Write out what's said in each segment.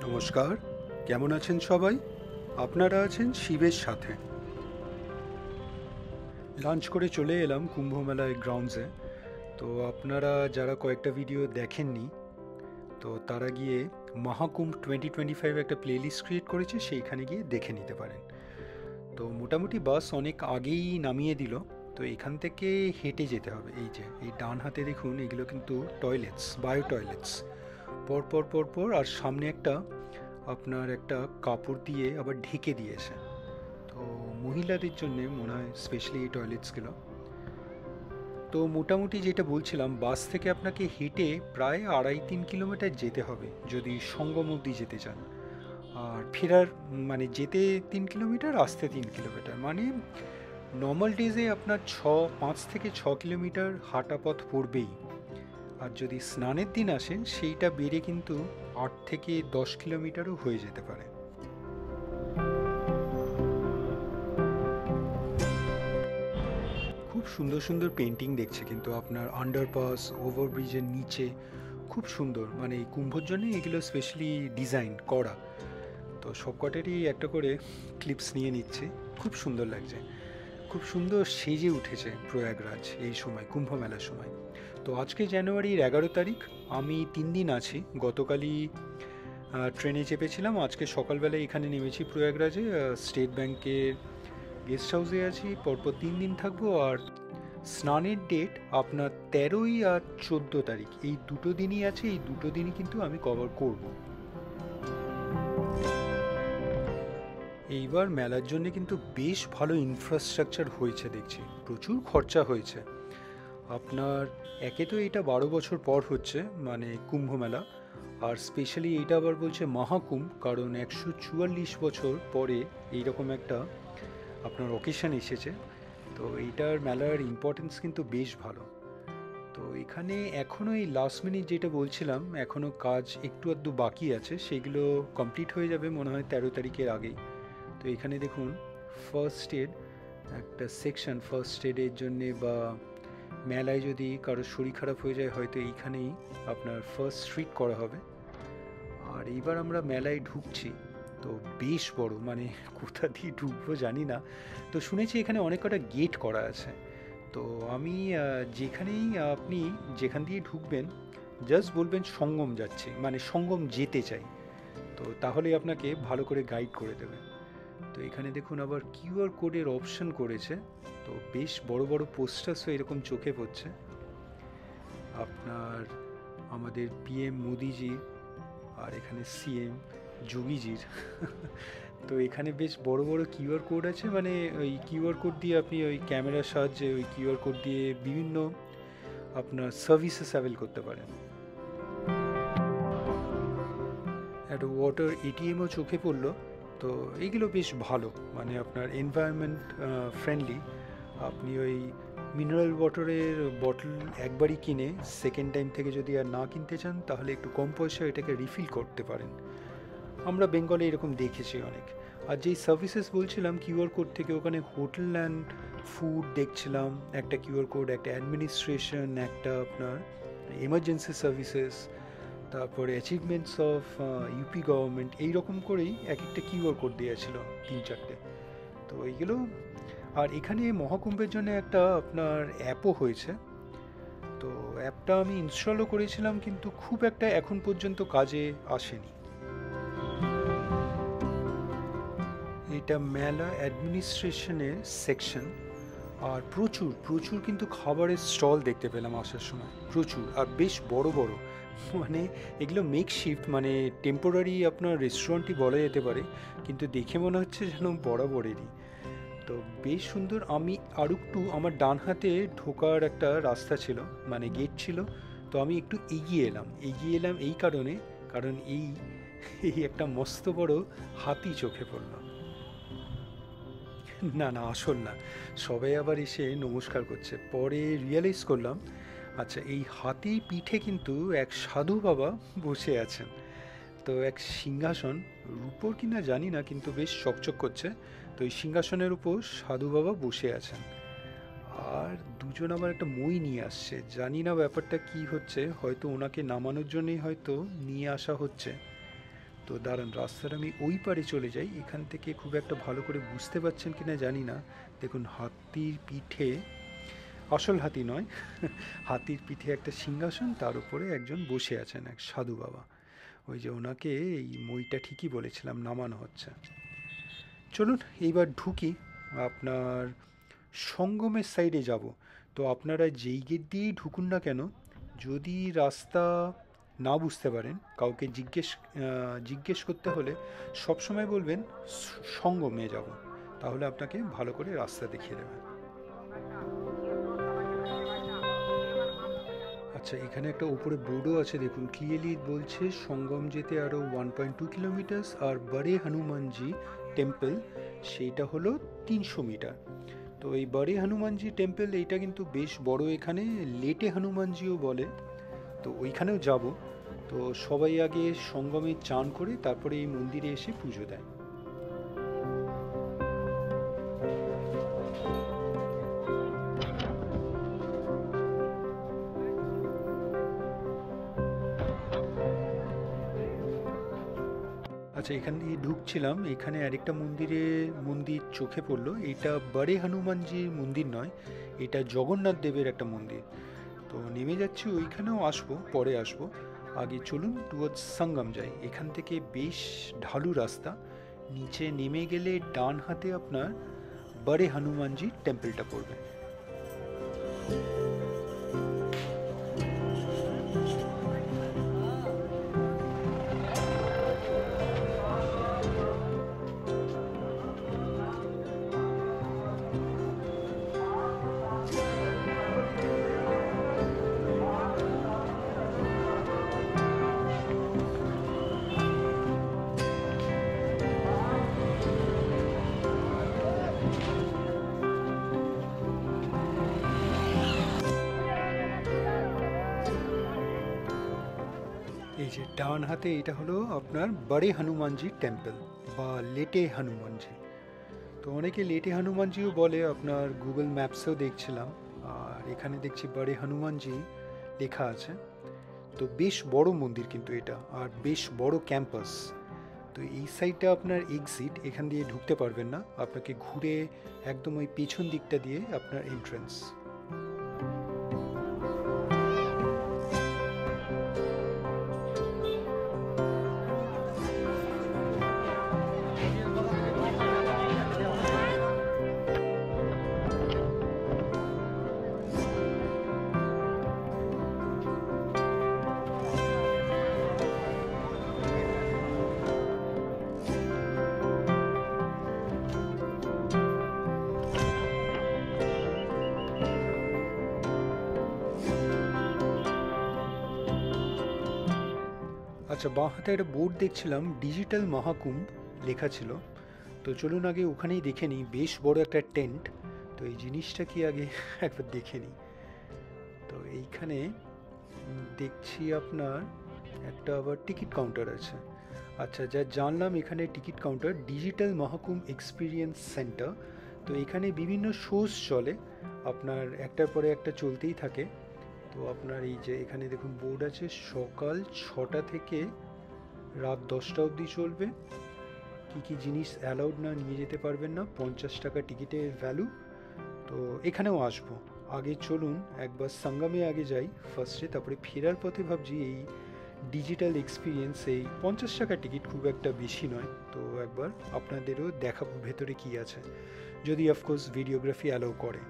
নমস্কার, কেমন আছেন সবাই? আপনারা আছেন শিবের সাথে। লাঞ্চ করে চলে এলাম কুম্ভমেলায় গ্রাউন্ডসে। তো আপনারা যারা কয়েকটা ভিডিও দেখেননি, তো তারা গিয়ে মহাকুম্ভ 2025 একটা প্লেলিস্ট ক্রিয়েট করেছে, সেইখানে গিয়ে দেখে নিতে পারেন। তো মোটামুটি বাস অনেক আগেই নামিয়ে দিল। তো এখান থেকে হেঁটে যেতে হবে। এই যে এই ডান হাতে দেখুন, এগুলো কিন্তু টয়লেটস, বায়ো টয়লেটস। পর পর পর পর আর সামনে একটা আপনার একটা কাপড় দিয়ে আবার ঢেকে দিয়েছে। তো মহিলাদের জন্য মনে হয় স্পেশালি এই টয়লেটসগুলো। তো মোটামুটি যেটা বলছিলাম, বাস থেকে আপনাকে হেঁটে প্রায় 2.5-3 কিলোমিটার যেতে হবে যদি সঙ্গম অবধি যেতে চান। আর ফেরার মানে যেতে 3 কিলোমিটার, আসতে 3 কিলোমিটার, মানে নর্মাল ডেজে আপনার 5 থেকে 6 কিলোমিটার হাঁটা পথ পড়বেই। আর যদি স্নানের দিন আসেন, সেইটা বেড়ে কিন্তু 8 থেকে 10 কিলোমিটারও হয়ে যেতে পারে। খুব সুন্দর সুন্দর পেন্টিং দেখছে কিন্তু আপনার আন্ডারপাস, ওভারব্রিজের নিচে খুব সুন্দর, মানে এই কুম্ভর জন্য এগুলো স্পেশালি ডিজাইন করা। তো সবকটারই একটা করে ক্লিপস নিয়ে নিচ্ছে। খুব সুন্দর লাগছে, খুব সুন্দর সেজে উঠেছে প্রয়াগরাজ এই সময়, কুম্ভ মেলার সময়। তো আজকে জানুয়ারির 11 তারিখ, আমি 3 দিন আছি। গতকালই ট্রেনে চেপেছিলাম, আজকে সকালবেলায় এখানে নেমেছি প্রয়াগরাজে। স্টেট ব্যাংকের গেস্ট হাউসে আছি, পরপর 3 দিন থাকবো। আর স্নানের ডেট আপনার 13ই আর 14 তারিখ, এই দুটো দিনই আছে। এই দুটো দিনই কিন্তু আমি কভার করব। এইবার মেলার জন্য কিন্তু বেশ ভালো ইনফ্রাস্ট্রাকচার হয়েছে দেখছি, প্রচুর খরচা হয়েছে আপনার। একে তো এটা 12 বছর পর হচ্ছে, মানে কুম্ভ মেলা। আর স্পেশালি এইটা আবার বলছে মহাকুম্ভ, কারণ 144 বছর পরে এইরকম একটা আপনার অকেশন এসেছে। তো এইটার মেলার ইম্পর্টেন্স কিন্তু বেশ ভালো। তো এখানে এখনও এই লাস্ট মিনিট যেটা বলছিলাম, এখনও কাজ একটু আধটু বাকি আছে, সেগুলো কমপ্লিট হয়ে যাবে মনে হয় 13 তারিখের আগেই। তো এখানে দেখুন, ফার্স্ট এড একটা সেকশন, ফার্স্ট এডের জন্যে বা মেলায় যদি কারো শরীর খারাপ হয়ে যায়, হয়তো এইখানেই আপনার ফার্স্ট ট্রিট করা হবে। আর এইবার আমরা মেলায় ঢুকছি। তো বেশ বড়, মানে কোথা দিয়ে ঢুকবো জানি না। তো শুনেছি এখানে অনেক কটা গেট করা আছে। তো আমি যেখানেই আপনি যেখান দিয়ে ঢুকবেন, জাস্ট বলবেন সঙ্গম যাচ্ছি, মানে সঙ্গম যেতে চাই। তো তাহলে আপনাকে ভালো করে গাইড করে দেবে। তো এখানে দেখুন আবার কিউআর কোডের অপশন করেছে। তো বেশ বড় বড় পোস্টার্সও এরকম চোখে পড়ছে আপনার, আমাদের পিএম মোদিজির, আর এখানে সিএম যোগীজির। তো এখানে বেশ বড় বড় কিউআর কোড আছে, মানে ওই কিউআর কোড দিয়ে আপনি ওই ক্যামেরার সাহায্যে ওই কিউআর কোড দিয়ে বিভিন্ন আপনার সার্ভিসেস অ্যাভেল করতে পারেন। একটা ওয়াটার এটিএমও চোখে পড়লো। তো এইগুলো বেশ ভালো, মানে আপনার এনভায়রনমেন্ট ফ্রেন্ডলি। আপনি ওই মিনারেল ওয়াটারের বটল একবারই কিনে সেকেন্ড টাইম থেকে যদি আর না কিনতে চান, তাহলে একটু কম পয়সায় এটাকে রিফিল করতে পারেন। আমরা বেঙ্গলে এরকম দেখেছি অনেক। আর যেই সার্ভিসেস বলছিলাম কিউআর কোড থেকে, ওখানে হোটেল অ্যান্ড ফুড দেখছিলাম একটা কিউআর কোড, একটা অ্যাডমিনিস্ট্রেশন, একটা আপনার এমার্জেন্সি সার্ভিসেস, তারপরে অ্যাচিভমেন্টস অফ ইউপি গভর্নমেন্ট, এইরকম করেই এক একটা কিউআর কোড দিয়েছিল 3-4টে। তো এইগুলো। আর এখানে মহাকুম্ভের জন্য একটা আপনার অ্যাপও হয়েছে। তো অ্যাপটা আমি ইনস্টলও করেছিলাম, কিন্তু খুব একটা এখন পর্যন্ত কাজে আসেনি। এটা মেলা অ্যাডমিনিস্ট্রেশনের সেকশন। আর প্রচুর প্রচুর কিন্তু খাবারের স্টল দেখতে পেলাম আসার সময়, প্রচুর, আর বেশ বড় বড়। মানে এগুলো মেকশিফট, মানে টেম্পোরারি আপনার রেস্টুরেন্টই বলা যেতে পারে, কিন্তু দেখে মনে হচ্ছে যেন বরাবরেরই। তো বেশ সুন্দর। আমি আর একটু আমার ডান হাতে ঢোকার একটা রাস্তা ছিল, মানে গেট ছিল। তো আমি একটু এগিয়ে এলাম এই কারণে, কারণ এই এই একটা মস্ত বড় হাতি চোখে পড়লো। না না, আসল না। সবাই আবার এসে নমস্কার করছে, পরে রিয়েলাইজ করলাম আচ্ছা, এই হাতির পিঠে কিন্তু এক সাধু বাবা বসে আছেন। তো এক সিংহাসন, রূপোর কিনা জানি না, কিন্তু বেশ চকচক করছে। তো এই সিংহাসনের উপর সাধু বাবা বসে আছেন। আর দুজন আবার একটা মই নিয়ে আসছে, জানি না ব্যাপারটা কি হচ্ছে, হয়তো ওনাকে নামানোর জন্যই হয়তো নিয়ে আসা হচ্ছে। তো দাঁড়ান, রাস্তার আমি ওই পারে চলে যাই। এখান থেকে খুব একটা ভালো করে বুঝতে পারছেন কিনা জানি না। দেখুন হাতির পিঠে, আসল হাতি নয়, হাতির পিঠে একটা সিংহাসন, তার উপরে একজন বসে আছেন, এক সাধু বাবা। ওই যে ওনাকে এই মইটা ঠিকই বলেছিলাম নামানো হচ্ছে। চলুন এইবার ঢুকি আপনার সঙ্গমের সাইডে যাব। তো আপনারা যেই গেট দিয়েই ঢুকুন না কেন, যদি রাস্তা না বুঝতে পারেন, কাউকে জিজ্ঞেস করতে হলে সবসময় বলবেন সঙ্গমে যাব, তাহলে আপনাকে ভালো করে রাস্তা দেখিয়ে দেবে। আচ্ছা, এখানে একটা উপরে বোর্ডও আছে, দেখুন ক্লিয়ারলি বলছে সঙ্গম যেতে আরও 1.2 কিলোমিটার, আর বড়ে হনুমানজি টেম্পল সেইটা হলো 300 মিটার। তো এই বড়ে হনুমানজি টেম্পল এইটা কিন্তু বেশ বড়, এখানে লেটে হনুমানজিও বলে। তো ওইখানেও যাব। তো সবাই আগে সঙ্গমে চান করে তারপরে এই মন্দিরে এসে পুজো দেয়। আচ্ছা, এখান দিয়ে ঢুকছিলাম, এখানে আরেকটা মন্দির চোখে পড়লো। এটা বড়ে হনুমানজির মন্দির নয়, এটা জগন্নাথ দেবের একটা মন্দির। তো নেমে যাচ্ছি, ওইখানেও আসবো, পরে আসবো। আগে চলুন টুয়ার্ডস সঙ্গম যাই। এখান থেকে বেশ ঢালু রাস্তা, নিচে নেমে গেলে ডান হাতে আপনার বড়ে হনুমানজি টেম্পলটা পড়বে। এই যে ডান হাতে, এটা হলো আপনার বড়ে হনুমানজি টেম্পল বা লেটে হনুমানজি। তো অনেকে লেটে হনুমানজিও বলে, আপনার গুগল ম্যাপসেও দেখছিলাম। আর এখানে দেখছি বড়ে হনুমানজি লেখা আছে। তো বেশ বড় মন্দির কিন্তু এটা, আর বেশ বড় ক্যাম্পাস। তো এই সাইডটা আপনার এক্সিট, এখান দিয়ে ঢুকতে পারবেন না, আপনাকে ঘুরে একদম ওই পেছন দিকটা দিয়ে আপনার এন্ট্রান্স। আচ্ছা, বাঁ হাতে একটা বোর্ড দেখছিলাম, ডিজিটাল মহাকুম্ভ লেখা ছিল। তো চলুন আগে ওখানেই দেখে নিই, বেশ বড় একটা টেন্ট। তো এই জিনিসটা কি আগে একবার দেখে নিই। তো এইখানে দেখছি আপনার একটা আবার টিকিট কাউন্টার আছে। আচ্ছা, যা জানলাম এখানে ticket counter, digital Maha Kumbh experience centre. তো এখানে বিভিন্ন শোজ চলে, আপনার একটার পরে একটা চলতেই থাকে। তো আপনার এই যে এখানে দেখুন বোর্ড আছে, সকাল 6টা থেকে রাত 10টা অবধি চলবে। কি কি জিনিস অ্যালাউড না, নিয়ে যেতে পারবেন না, 50 টাকা টিকিটের ভ্যালু। তো এখানেও আসবো। আগে চলুন একবার সঙ্গমে আগে যাই ফার্স্টে, তারপরে ফেরার পথে ভাবছি এই ডিজিটাল এক্সপিরিয়েন্স, এই 50 টাকা টিকিট খুব একটা বেশি নয়। তো একবার আপনাদেরও দেখাবো ভেতরে কি আছে, যদি অফকোর্স ভিডিওগ্রাফি অ্যালাউ করে।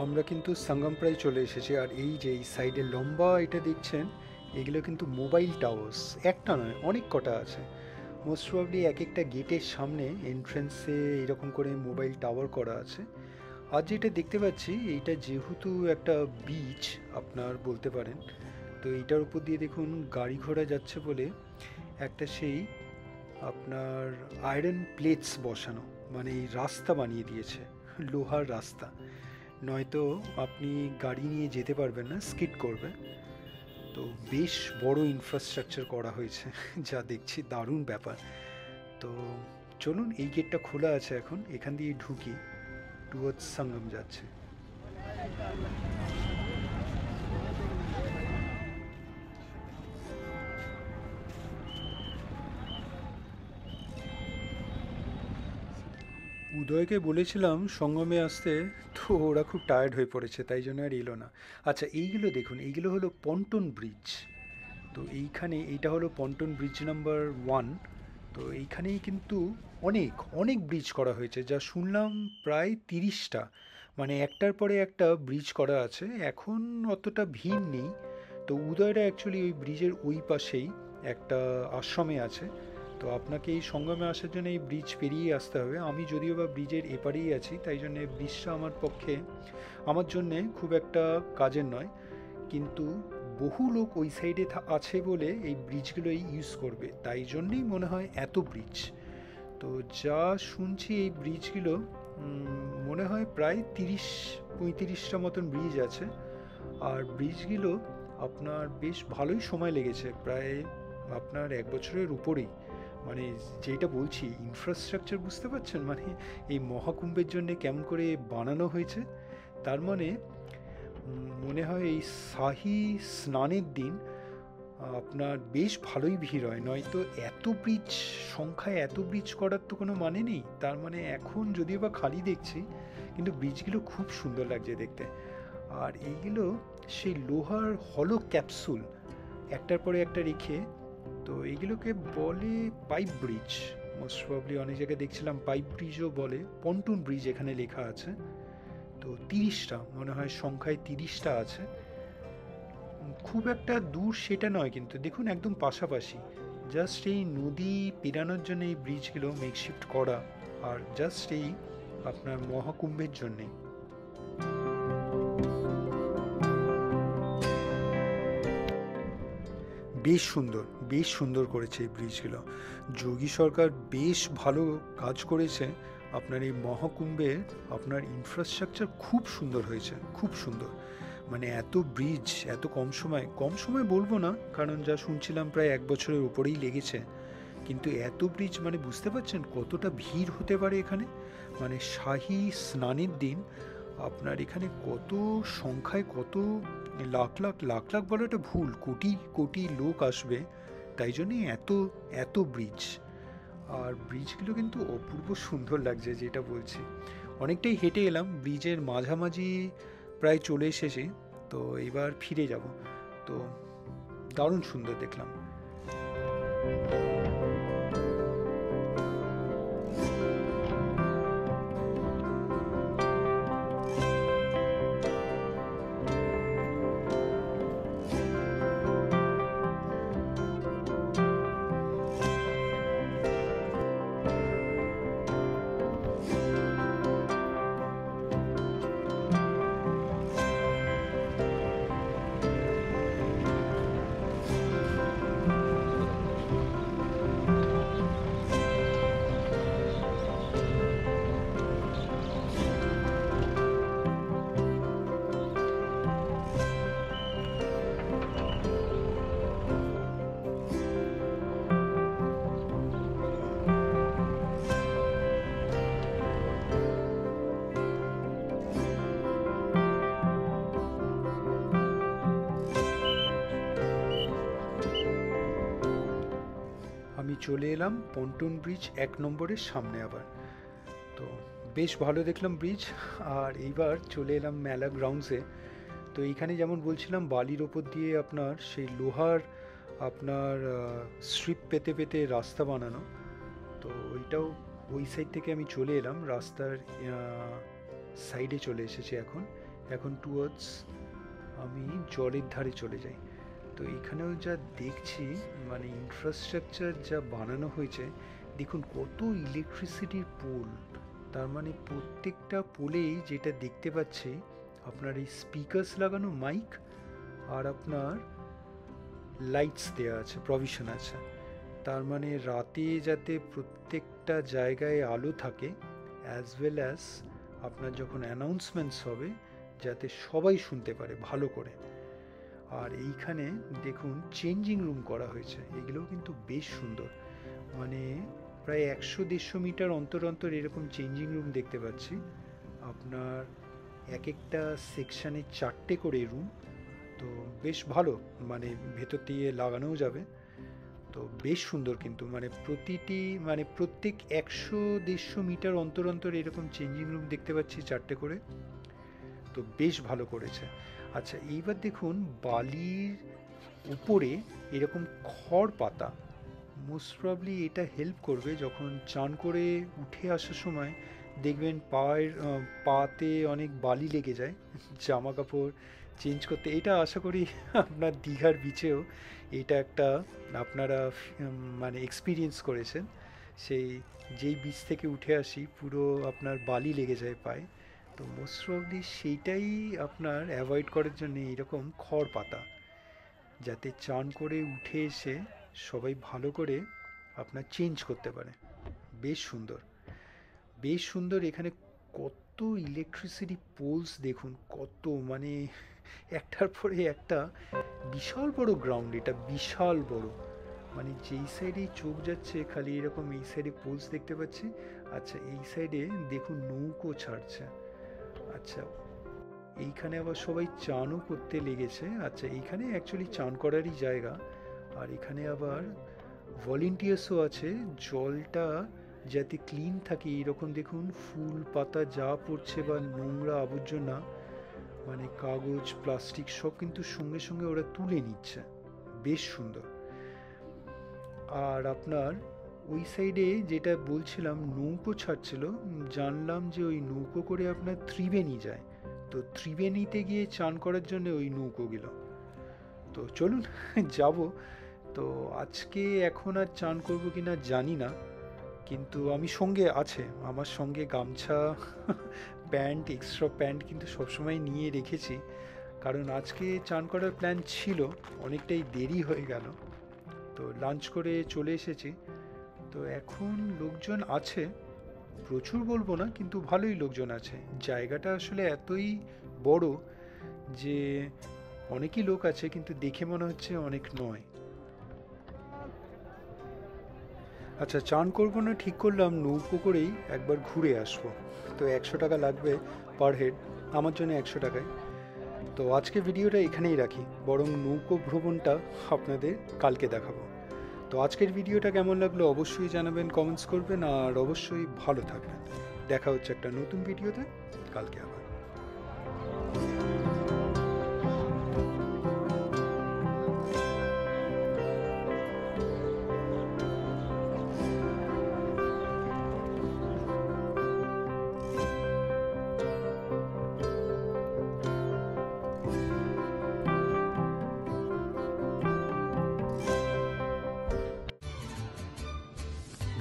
আমরা কিন্তু সঙ্গম প্রায় চলে এসেছি। আর এই যে এই সাইডে লম্বা এটা দেখছেন, এগুলো কিন্তু মোবাইল টাওয়ার্স, একটা নয় অনেক কটা আছে। মোস্ট প্রবাবলি এক একটা গেটের সামনে এন্ট্রেন্সে এরকম করে মোবাইল টাওয়ার করা আছে। আর যেটা দেখতে পাচ্ছি এইটা যেহেতু একটা বিচ আপনার বলতে পারেন, তো এইটার উপর দিয়ে দেখুন গাড়ি ঘোড়া যাচ্ছে বলে একটা সেই আপনার আয়রন প্লেটস বসানো, মানে এই রাস্তা বানিয়ে দিয়েছে, লোহার রাস্তা। নয়তো আপনি গাড়ি নিয়ে যেতে পারবেন না, স্কিড করবে। তো বেশ বড় ইনফ্রাস্ট্রাকচার করা হয়েছে যা দেখছি দারুণ ব্যাপার। তো চলুন, এই গেটটা খোলা আছে এখন, এখান দিয়ে ঢুকি, টুয়ার্ডস সঙ্গম যাচ্ছে। উদয়কে বলেছিলাম সঙ্গমে আসতে, তো ওরা খুব টায়ার্ড হয়ে পড়েছে, তাই জন্য আর এলো না। আচ্ছা, এইগুলো দেখুন, এইগুলো হলো পন্টন ব্রিজ। তো এইখানে এইটা হলো পন্টন ব্রিজ নাম্বার 1। তো এইখানেই কিন্তু অনেক অনেক ব্রিজ করা হয়েছে, যা শুনলাম প্রায় 30টা, মানে একটার পরে একটা ব্রিজ করা আছে। এখন অতটা ভিড় নেই। তো উদয়রা অ্যাকচুয়ালি ওই ব্রিজের ওই পাশেই একটা আশ্রমে আছে। তো আপনাকে এই সঙ্গমে আসার জন্য এই ব্রিজ পেরিয়ে আসতে হবে। আমি যদিও বা ব্রিজের এপারেই আছি, তাই জন্যে ব্রিজটা আমার পক্ষে, আমার জন্যে খুব একটা কাজের নয়। কিন্তু বহু লোক ওই সাইডে আছে বলে এই ব্রিজগুলোই ইউজ করবে, তাই জন্যেই মনে হয় এত ব্রিজ। তো যা শুনছি এই ব্রিজগুলো মনে হয় প্রায় 30-35টা মতন ব্রিজ আছে। আর ব্রিজগুলো আপনার বেশ ভালোই সময় লেগেছে, প্রায় আপনার 1 বছরের উপরেই। মানে যেটা বলছি ইনফ্রাস্ট্রাকচার, বুঝতে পারছেন মানে এই মহাকুম্ভের জন্য কেমন করে বানানো হয়েছে। তার মানে মনে হয় এই শাহী স্নানের দিন আপনার বেশ ভালোই ভিড় হয়, নয়তো এত ব্রিজ, সংখ্যায় এত ব্রিজ করার তো কোনো মানে নেই। তার মানে এখন যদিও বা খালি দেখছি, কিন্তু ব্রিজগুলো খুব সুন্দর লাগছে দেখতে। আর এইগুলো সেই লোহার হলো ক্যাপসুল, একটার পরে একটা রেখে। তো এইগুলোকে বলে পাইপ ব্রিজ, মোস্ট প্রবলি। অনেক জায়গায় দেখছিলাম পাইপ ব্রিজও বলে, পন্টুন ব্রিজ এখানে লেখা আছে। তো 30টা মনে হয়, সংখ্যায় 30টা আছে। খুব একটা দূর সেটা নয়, কিন্তু দেখুন একদম পাশাপাশি। জাস্ট এই নদী পেরানোর জন্য এই ব্রিজগুলো মেকশিফট করা, আর জাস্ট এই আপনার মহাকুম্ভের জন্যেই। বেশ সুন্দর, বেশ সুন্দর করেছে এই ব্রিজগুলো। যোগী সরকার বেশ ভালো কাজ করেছে। আপনার এই মহাকুম্ভে আপনার ইনফ্রাস্ট্রাকচার খুব সুন্দর হয়েছে, খুব সুন্দর। মানে এত ব্রিজ এত কম সময়, কম সময় বলবো না, কারণ যা শুনছিলাম প্রায় 1 বছরের উপরেই লেগেছে। কিন্তু এত ব্রিজ, মানে বুঝতে পারছেন কতটা ভিড় হতে পারে এখানে। মানে শাহী স্নানের দিন আপনার এখানে কত সংখ্যায়, কত লাখ লাখ, লাখ লাখ বলাটা ভুল, কোটি কোটি লোক আসবে। তাই জন্যই এত এত ব্রিজ। আর ব্রিজগুলো কিন্তু অপূর্ব সুন্দর লাগছে, যেটা বলছি। অনেকটাই হেঁটে এলাম, ব্রিজের মাঝামাঝি প্রায় চলে এসেছি। তো এবার ফিরে যাব। তো দারুণ সুন্দর দেখলাম। আমি চলে এলাম পন্টন ব্রিজ 1 নম্বরের সামনে আবার। তো বেশ ভালো দেখলাম ব্রিজ। আর এইবার চলে এলাম মেলা গ্রাউন্ডসে। তো এইখানে যেমন বলছিলাম বালির ওপর দিয়ে আপনার সেই লোহার আপনার স্ট্রিপ পেতে পেতে রাস্তা বানানো। তো ওইটাও, ওই সাইড থেকে আমি চলে এলাম, রাস্তার সাইডে চলে এসেছি এখন। এখন টুয়ার্ডস আমি জলের ধারে চলে যাই। তো এখানেও যা দেখছি, মানে ইনফ্রাস্ট্রাকচার যা বানানো হয়েছে, দেখুন কত ইলেকট্রিসিটির পোল, তার মানে প্রত্যেকটা পোলেই যেটা দেখতে পাচ্ছি আপনার এই স্পিকার্স লাগানো মাইক আর আপনার লাইটস দেওয়া আছে, প্রভিশন আছে। তার মানে রাতে যাতে প্রত্যেকটা জায়গায় আলো থাকে, অ্যাজ ওয়েল অ্যাজ আপনার যখন অ্যানাউন্সমেন্টস হবে যাতে সবাই শুনতে পারে ভালো করে। আর এইখানে দেখুন চেঞ্জিং রুম করা হয়েছে, এগুলোও কিন্তু বেশ সুন্দর। মানে প্রায় 100-150 মিটার অন্তর অন্তর এরকম চেঞ্জিং রুম দেখতে পাচ্ছি। আপনার এক একটা সেকশানে 4টে করে রুম, তো বেশ ভালো, মানে ভেতর দিয়ে লাগানোও যাবে। তো বেশ সুন্দর কিন্তু, মানে প্রত্যেক 100-150 মিটার অন্তর অন্তর এরকম চেঞ্জিং রুম দেখতে পাচ্ছি 4টে করে, তো বেশ ভালো করেছে। আচ্ছা, এইবার দেখুন বালির উপরে এরকম খড় পাতা, মোস্ট প্রবলি এটা হেল্প করবে যখন চান করে উঠে আসার সময় দেখবেন পাতে অনেক বালি লেগে যায় জামা কাপড় চেঞ্জ করতে। এটা আশা করি আপনার দীঘার বিচেও এটা একটা আপনারা মানে এক্সপিরিয়েন্স করেছেন। যেই বিচ থেকে উঠে আসি পুরো আপনার বালি লেগে যায় পায়ে, তো মোস্ট প্রবলি সেইটাই আপনার অ্যাভয়েড করার জন্য এইরকম খড় পাতা, যাতে চান করে উঠে এসে সবাই ভালো করে আপনার চেঞ্জ করতে পারে। বেশ সুন্দর, বেশ সুন্দর। এখানে কত ইলেকট্রিসিটি পোলস দেখুন, কত, মানে একটার পরে একটা। বিশাল বড় গ্রাউন্ড, এটা বিশাল বড়, মানে যেই সাইডে চোখ যাচ্ছে খালি এরকম এই সাইডে পোলস দেখতে পাচ্ছি। আচ্ছা, এই সাইডে দেখুন নৌকো ছাড়ছে। আচ্ছা, এইখানে আবার সবাই চানও করতে লেগেছে। আচ্ছা, এইখানে অ্যাকচুয়ালি চান করারই জায়গা। আর এখানে আবার ভলেন্টিয়ার্সও আছে, জলটা যাতে ক্লিন থাকে এইরকম দেখুন ফুল পাতা যা পড়ছে বা নোংরা আবর্জনা, মানে কাগজ প্লাস্টিক সব কিন্তু সঙ্গে সঙ্গে ওরা তুলে নিচ্ছে। বেশ সুন্দর। আর আপনার ওই সাইডে যেটা বলছিলাম নৌকো ছাড়ছিল, জানলাম যে ওই নৌকো করে আপনার ত্রিবেণী যায়, তো ত্রিবেণীতে গিয়ে চান করার জন্য ওই নৌকোগুলো। তো চলুন যাব। তো আজকে এখন আর চান করব কিনা জানি না, কিন্তু আমি সঙ্গে আছে, আমার সঙ্গে গামছা প্যান্ট, এক্সট্রা প্যান্ট কিন্তু সবসময় নিয়ে রেখেছি, কারণ আজকে চান করার প্ল্যান ছিল। অনেকটাই দেরি হয়ে গেল, তো লাঞ্চ করে চলে এসেছি। তো এখন লোকজন আছে, প্রচুর বলবো না কিন্তু ভালোই লোকজন আছে। জায়গাটা আসলে এতই বড় যে অনেকই লোক আছে, কিন্তু দেখে মনে হচ্ছে অনেক নয়। আচ্ছা, চান করবো না ঠিক করলাম নৌকো করেই একবার ঘুরে আসবো। তো 100 টাকা লাগবে পার হেড, আমার জন্য 100 টাকায়। তো আজকে ভিডিওটা এখানেই রাখি, বরং নৌকো ভ্রমণটা আপনাদের কালকে দেখাবো। তো আজকের ভিডিওটা কেমন লাগলো অবশ্যই জানাবেন, কমেন্টস করবেন, আর অবশ্যই ভালো থাকবেন। দেখা হচ্ছে একটা নতুন ভিডিওতে কালকে আবার।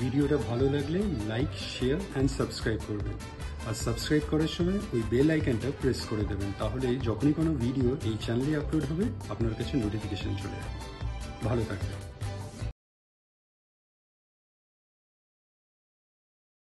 ভিডিওটা ভালো লাগলে লাইক, শেয়ার অ্যান্ড সাবস্ক্রাইব করবেন। আর সাবস্ক্রাইব করার সময় ওই বেল আইকনটা প্রেস করে দেবেন, তাহলে যখনই কোনো ভিডিও এই চ্যানেলে আপলোড হবে আপনার কাছে নোটিফিকেশন চলে যাবে। ভালো থাকবেন।